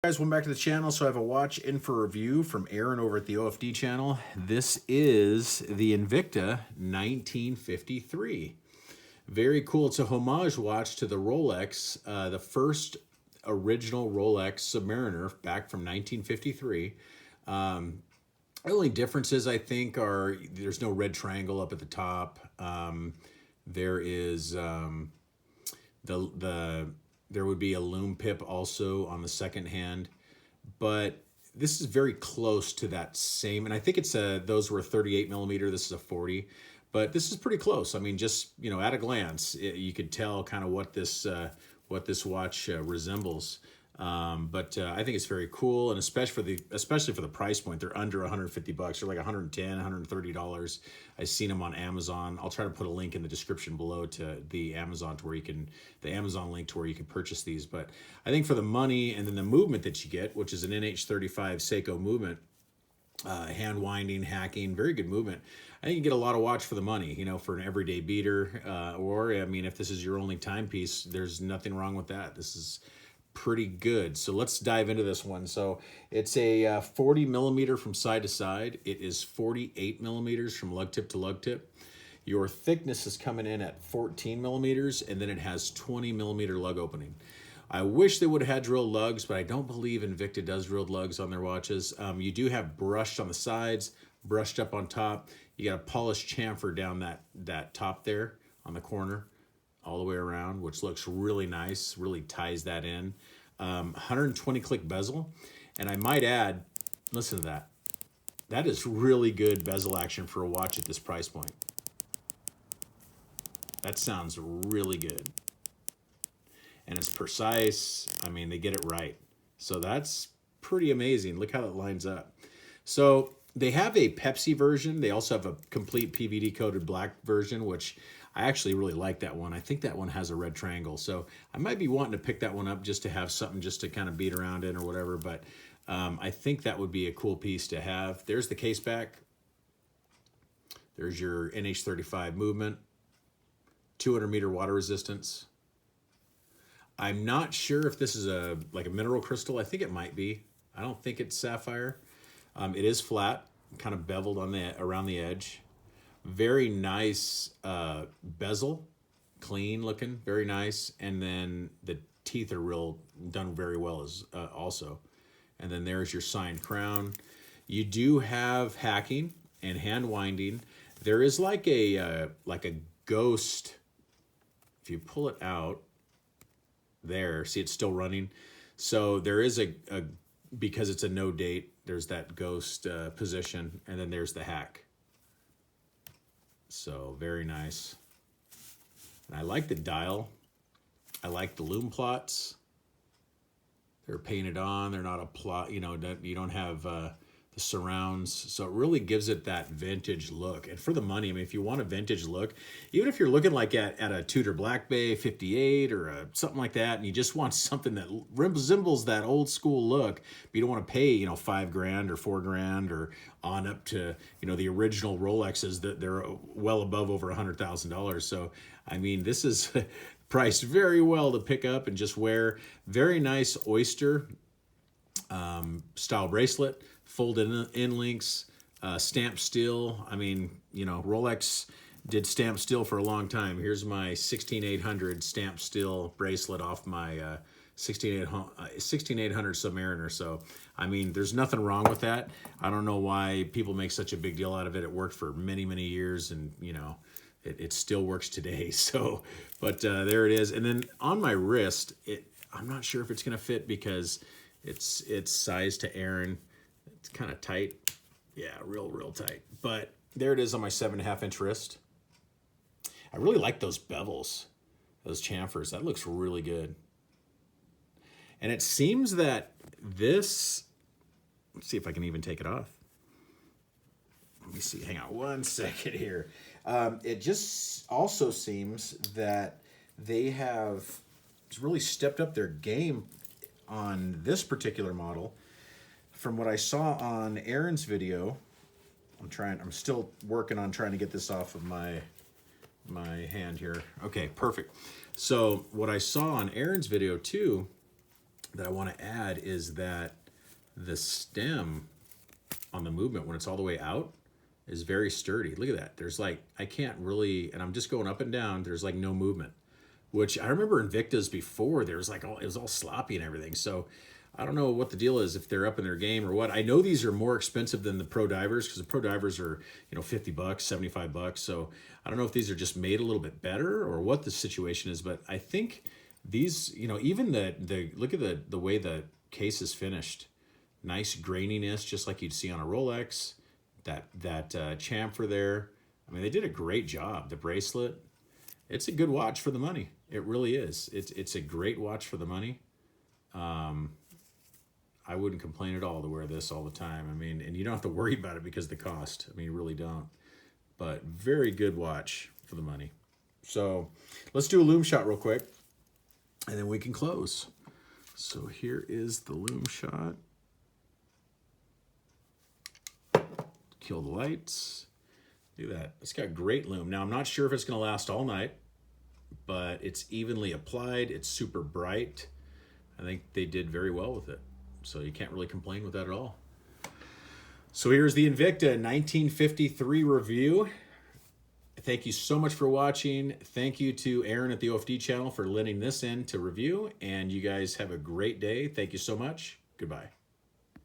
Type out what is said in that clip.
Guys, welcome back to the channel. So I have a watch in for review from Aaron over at the OFD channel. This is the Invicta 1953. Very cool. It's a homage watch to the Rolex, the first original Rolex Submariner back from 1953. The only differences I think are there's no red triangle up at the top. There is there would be a Lume pip also on the second hand, but this is very close to that same. And I think it's those were 38 millimeter. This is a 40, but this is pretty close. I mean, just at a glance, you could tell kind of what this watch resembles. But I think it's very cool, and especially for the price point, they're under 150 bucks. They're like 110, $130. I've seen them on Amazon. I'll try to put a link in the description below to the Amazon link to where you can purchase these. But I think for the money and then the movement that you get, which is an NH35 Seiko movement, hand winding, hacking, very good movement. I think you get a lot of watch for the money, for an everyday beater, or I mean, if this is your only timepiece, there's nothing wrong with that. This is pretty good. So let's dive into this one. So it's a 40 millimeter from side to side. It is 48 millimeters from lug tip to lug tip. Your thickness is coming in at 14 millimeters, and then it has 20 millimeter lug opening. I wish they would have had drilled lugs, but I don't believe Invicta does drilled lugs on their watches. You do have brushed on the sides, brushed up on top. You got a polished chamfer down that top there on the corner, all the way around, which looks really nice, really ties that in. 120 click bezel. And I might add, listen to that. That is really good bezel action for a watch at this price point. That sounds really good. And it's precise. I mean, they get it right. So that's pretty amazing. Look how it lines up. So they have a Pepsi version. They also have a complete PVD coated black version, which I actually really like that one. I think that one has a red triangle. So I might be wanting to pick that one up just to have something just to kind of beat around in or whatever. But I think that would be a cool piece to have. There's the case back. There's your NH35 movement. 200 meter water resistance. I'm not sure if this is like a mineral crystal. I think it might be. I don't think it's sapphire. It is flat, kind of beveled on around the edge. Very nice bezel, clean looking, very nice. And then the teeth are done very well as also. And then there's your signed crown. You do have hacking and hand winding. There is like a ghost. If you pull it out, there, see it's still running. So there is because it's a no date, there's that ghost position, and then there's the hack. So very nice. And I like the dial. I like the lume plots. They're painted on. They're not a plot, you don't have the surrounds. So it really gives it that vintage look. And for the money, I mean, if you want a vintage look, even if you're looking like at a Tudor Black Bay 58 or something like that, and you just want something that resembles that old school look, but you don't want to pay, $5 grand or $4 grand or on up to, the original Rolexes that they're well above over $100,000. So, I mean, this is priced very well to pick up and just wear. Very nice oyster style bracelet. Folded in links, stamped steel. I mean, Rolex did stamped steel for a long time. Here's my 16800 stamped steel bracelet off my 16800 Submariner. So, I mean, there's nothing wrong with that. I don't know why people make such a big deal out of it. It worked for many, many years, and, it still works today. So, but there it is. And then on my wrist, I'm not sure if it's going to fit because it's sized to Aaron. It's kind of tight. Yeah, real tight. But there it is on my 7.5 inch wrist. I really like those bevels, those chamfers. That looks really good. And it seems that this, let's see if I can even take it off. Let me see, hang on one second here. It just also seems that they have really stepped up their game on this particular model. From what I saw on Aaron's video, I'm still working on trying to get this off of my hand here. Okay, perfect. So what I saw on Aaron's video too that I want to add is that the stem on the movement, when it's all the way out, is very sturdy. Look at that. There's like, I can't really, and I'm just going up and down, there's like no movement, which I remember Invictas before, there was like, it was all sloppy and everything. So I don't know what the deal is, if they're up in their game or what. I know these are more expensive than the Pro Divers, because the Pro Divers are, you know, 50 bucks, 75 bucks. So I don't know if these are just made a little bit better or what the situation is, but I think these, you know, even the look at the way the case is finished. Nice graininess, just like you'd see on a Rolex. That chamfer there. I mean, they did a great job. The bracelet, it's a good watch for the money. It really is. It's a great watch for the money. I wouldn't complain at all to wear this all the time. I mean, and you don't have to worry about it because of the cost. I mean, you really don't. But very good watch for the money. So let's do a Lume shot real quick, and then we can close. So here is the Lume shot. Kill the lights. Do that. It's got great lume. Now, I'm not sure if it's going to last all night, but it's evenly applied. It's super bright. I think they did very well with it. So you can't really complain with that at all. So here's the Invicta 1953 review. Thank you so much for watching. Thank you to Aaron at the OFD channel for lending this in to review. And you guys have a great day. Thank you so much. Goodbye.